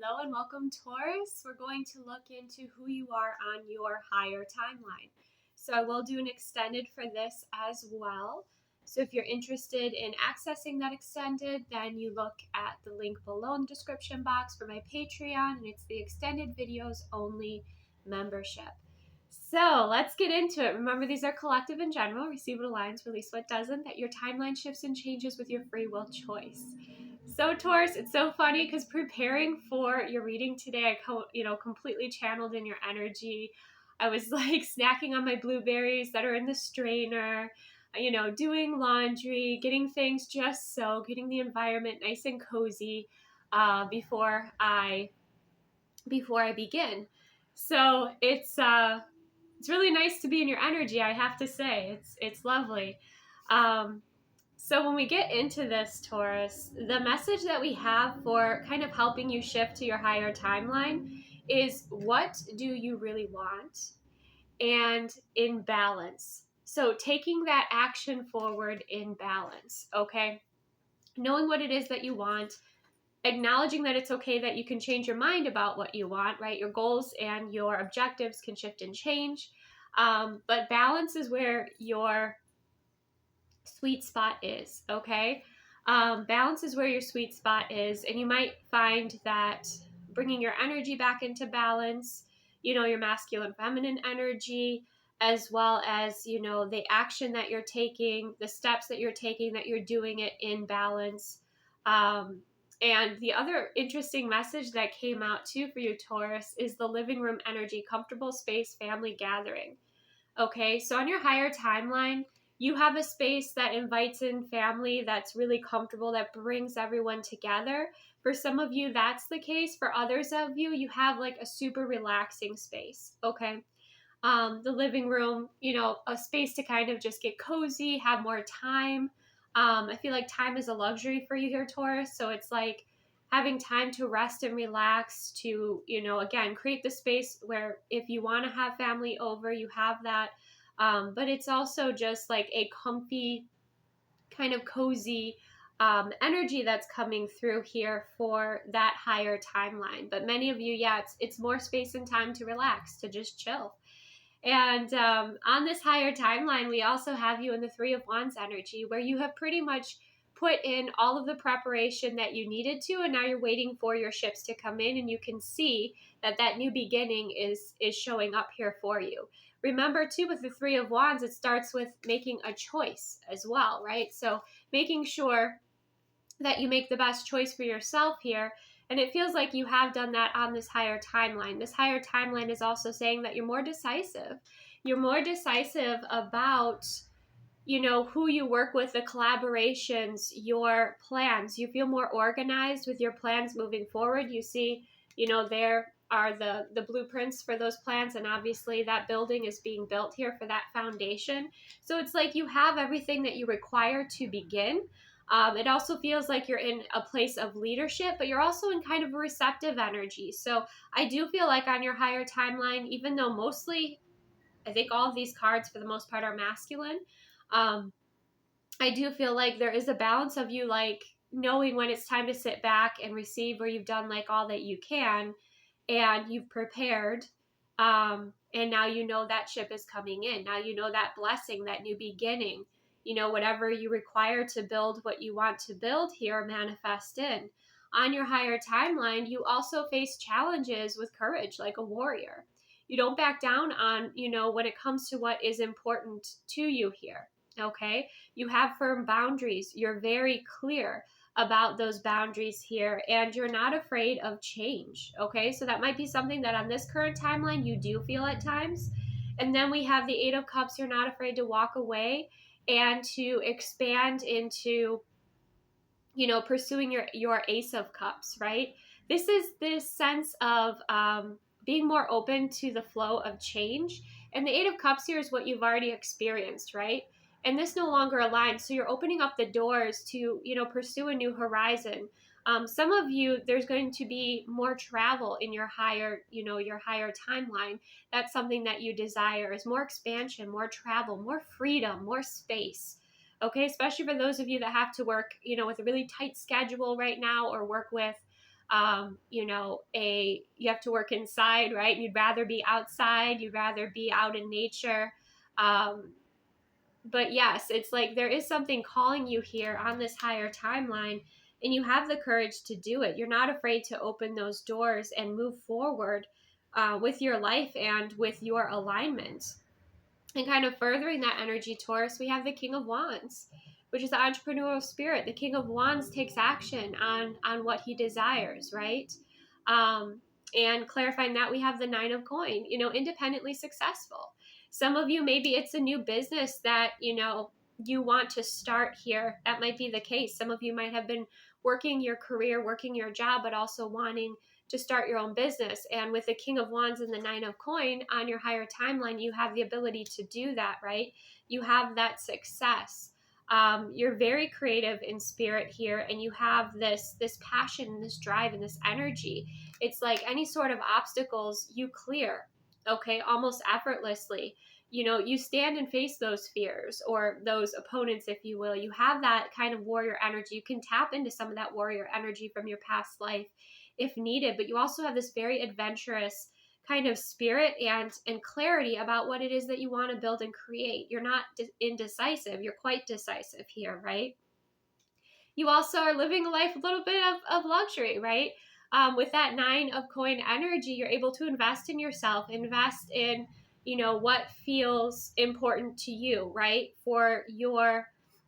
Hello and welcome, Taurus. We're going to look into who you are on your higher timeline. So I will do an extended for this as well. So if you're interested in accessing that extended, then you look at the link below in the description box for my Patreon, and it's the extended videos only membership. So let's get into it. Remember, these are collective in general. Receive what aligns, release what doesn't. That your timeline shifts and changes with your free will choice. So Taurus, it's so funny because preparing for your reading today, I completely channeled in your energy. I was like snacking on my blueberries that are in the strainer, doing laundry, getting things just so, getting the environment nice and cozy before I begin. So it's really nice to be in your energy. I have to say, it's lovely. So when we get into this, Taurus, the message that we have for kind of helping you shift to your higher timeline is, what do you really want? And in balance. So taking that action forward in balance, okay? Knowing what it is that you want, acknowledging that it's okay that you can change your mind about what you want, right? Your goals and your objectives can shift and change. But balance is where your sweet spot is, okay? Balance is where your sweet spot is, and you might find that bringing your energy back into balance, your masculine, feminine energy, as well as, the action that you're taking, the steps that you're taking, that you're doing it in balance. And the other interesting message that came out too for you, Taurus, is the living room energy, comfortable space, family gathering. Okay, so on your higher timeline, you have a space that invites in family that's really comfortable, that brings everyone together. For some of you, that's the case. For others of you, you have like a super relaxing space. Okay. The living room, a space to kind of just get cozy, have more time. I feel like time is a luxury for you here, Taurus. So it's like having time to rest and relax, to, again, create the space where if you want to have family over, you have that. But it's also just like a comfy, kind of cozy energy that's coming through here for that higher timeline. But many of you, yeah, it's more space and time to relax, to just chill. And on this higher timeline, we also have you in the Three of Wands energy, where you have pretty much put in all of the preparation that you needed to, and now you're waiting for your ships to come in, and you can see that new beginning is showing up here for you. Remember too, with the Three of Wands, it starts with making a choice as well, right? So making sure that you make the best choice for yourself here. And it feels like you have done that on this higher timeline. This higher timeline is also saying that you're more decisive. You're more decisive about, who you work with, the collaborations, your plans. You feel more organized with your plans moving forward. You see, there are the blueprints for those plans, and obviously that building is being built here for that foundation. So it's like you have everything that you require to begin. It also feels like you're in a place of leadership, but you're also in kind of a receptive energy. So I do feel like on your higher timeline, even though mostly I think all of these cards for the most part are masculine, I do feel like there is a balance of you like knowing when it's time to sit back and receive, where you've done like all that you can and you've prepared. And now that ship is coming in. Now that blessing, that new beginning, whatever you require to build what you want to build here, manifest in. On your higher timeline, you also face challenges with courage, like a warrior. You don't back down on, when it comes to what is important to you here. Okay. You have firm boundaries. You're very clear about those boundaries here, and you're not afraid of change. Okay. So that might be something that on this current timeline you do feel at times. And then we have the Eight of Cups. You're not afraid to walk away and to expand into, pursuing your Ace of Cups, right? This is this sense of being more open to the flow of change. And the Eight of Cups here is what you've already experienced, right? And this no longer aligns. So you're opening up the doors to, pursue a new horizon. Some of you, there's going to be more travel in your higher timeline. That's something that you desire, is more expansion, more travel, more freedom, more space. Okay, especially for those of you that have to work, with a really tight schedule right now, or work with, You have to work inside, right? You'd rather be outside. You'd rather be out in nature. But yes, it's like there is something calling you here on this higher timeline, and you have the courage to do it. You're not afraid to open those doors and move forward with your life and with your alignment. And kind of furthering that energy, Taurus, we have the King of Wands, which is the entrepreneurial spirit. The King of Wands takes action on what he desires, right? And clarifying that, we have the Nine of Coin, independently successful. Some of you, maybe it's a new business that, you want to start here. That might be the case. Some of you might have been working your career, working your job, but also wanting to start your own business. And with the King of Wands and the Nine of Coin on your higher timeline, you have the ability to do that, right? You have that success. You're very creative in spirit here, and you have this passion, this drive, and this energy. It's like any sort of obstacles you clear, okay, almost effortlessly. You stand and face those fears or those opponents, if you will. You have that kind of warrior energy. You can tap into some of that warrior energy from your past life if needed, but you also have this very adventurous kind of spirit and clarity about what it is that you want to build and create. You're not indecisive. You're quite decisive here, right? You also are living a life, a little bit of luxury, right? With that Nine of Coin energy, you're able to invest in yourself, invest in, what feels important to you, right? For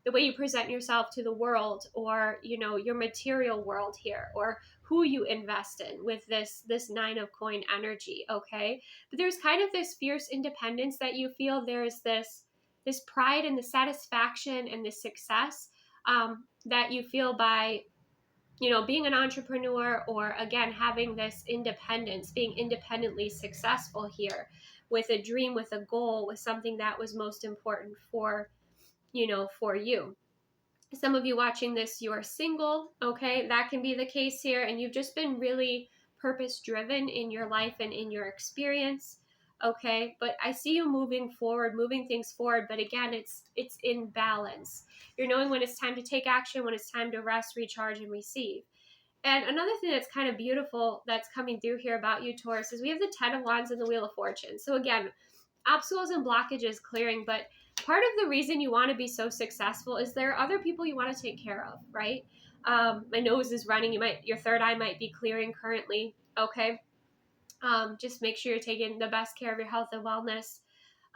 the way you present yourself to the world, or, your material world here, or who you invest in with this Nine of Coin energy, okay? But there's kind of this fierce independence that you feel. There's this pride and the satisfaction and the success that you feel by, being an entrepreneur, or again, having this independence, being independently successful here with a dream, with a goal, with something that was most important for you. Some of you watching this, you are single, okay? That can be the case here, and you've just been really purpose driven in your life and in your experience, okay? But I see you moving forward, moving things forward, but again, it's in balance. You're knowing when it's time to take action, when it's time to rest, recharge, and receive. And another thing that's kind of beautiful that's coming through here about you, Taurus, is we have the Ten of Wands and the Wheel of Fortune. So again, obstacles and blockages clearing, but part of the reason you want to be so successful is there are other people you want to take care of, right? My nose is running. Your third eye might be clearing currently. Okay. Just make sure you're taking the best care of your health and wellness.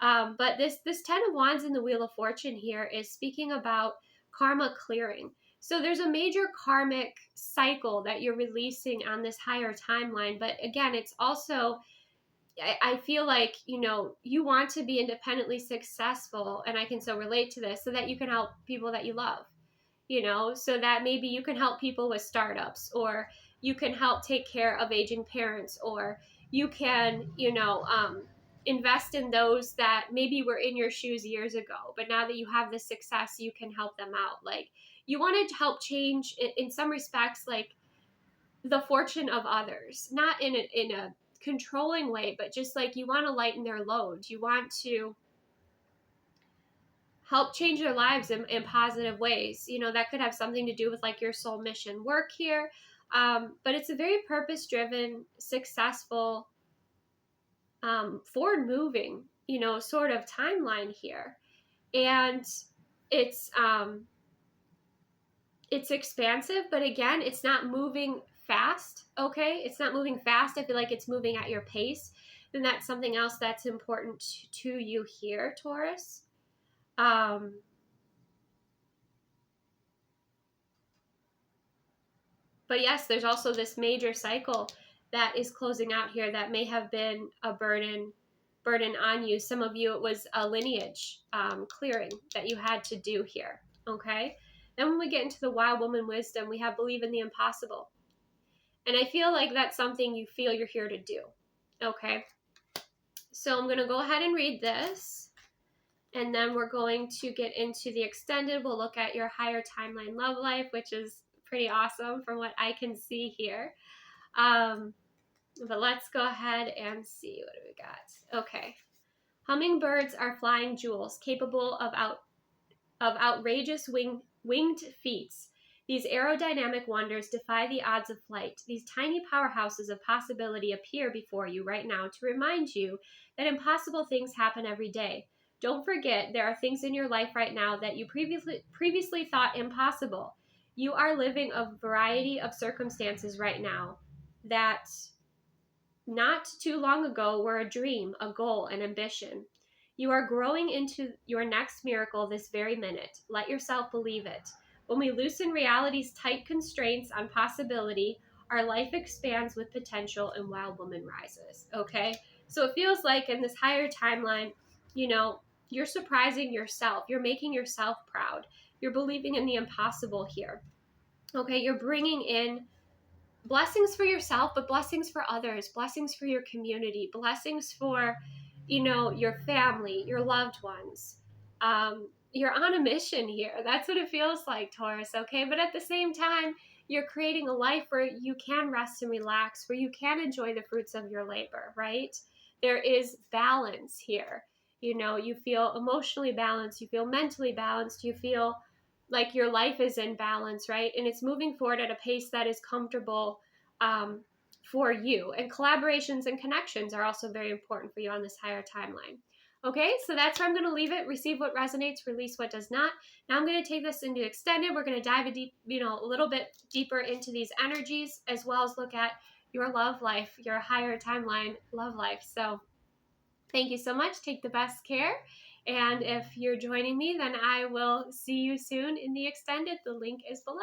But this Ten of Wands in the Wheel of Fortune here is speaking about karma clearing. So there's a major karmic cycle that you're releasing on this higher timeline. But again, it's also, I feel like, you want to be independently successful, and I can so relate to this, so that you can help people that you love, so that maybe you can help people with startups, or you can help take care of aging parents, or you can, invest in those that maybe were in your shoes years ago, but now that you have the success, you can help them out. Like, you want to help change, in some respects, like the fortune of others, not in a controlling way, but just like you want to lighten their load. You want to help change their lives in positive ways. That could have something to do with like your soul mission work here. But it's a very purpose driven, successful, forward moving, sort of timeline here. And it's expansive, but again, it's not moving fast, okay? It's not moving fast. I feel like it's moving at your pace. Then that's something else that's important to you here, Taurus. But yes, there's also this major cycle that is closing out here that may have been a burden on you. Some of you, it was a lineage clearing that you had to do here, okay? Then when we get into the Wild Woman Wisdom, we have Believe in the Impossible. And I feel like that's something you feel you're here to do, okay? So I'm going to go ahead and read this, and then we're going to get into the extended. We'll look at your higher timeline love life, which is pretty awesome from what I can see here. But let's go ahead and see what we got. Okay. Hummingbirds are flying jewels capable of outrageous winged feats. These aerodynamic wonders defy the odds of flight. These tiny powerhouses of possibility appear before you right now to remind you that impossible things happen every day. Don't forget, there are things in your life right now that you previously thought impossible. You are living a variety of circumstances right now that not too long ago were a dream, a goal, an ambition. You are growing into your next miracle this very minute. Let yourself believe it. When we loosen reality's tight constraints on possibility, our life expands with potential and Wild Woman rises. Okay? So it feels like in this higher timeline, you're surprising yourself. You're making yourself proud. You're believing in the impossible here. Okay? You're bringing in blessings for yourself, but blessings for others, blessings for your community, blessings for, your family, your loved ones. You're on a mission here. That's what it feels like, Taurus, okay? But at the same time, you're creating a life where you can rest and relax, where you can enjoy the fruits of your labor, right? There is balance here. You feel emotionally balanced, you feel mentally balanced, you feel like your life is in balance, right? And it's moving forward at a pace that is comfortable for you. And collaborations and connections are also very important for you on this higher timeline. Okay, so that's where I'm going to leave it. Receive what resonates, release what does not. Now I'm going to take this into extended. We're going to dive a little bit deeper into these energies, as well as look at your love life, your higher timeline love life. So thank you so much. Take the best care. And if you're joining me, then I will see you soon in the extended. The link is below.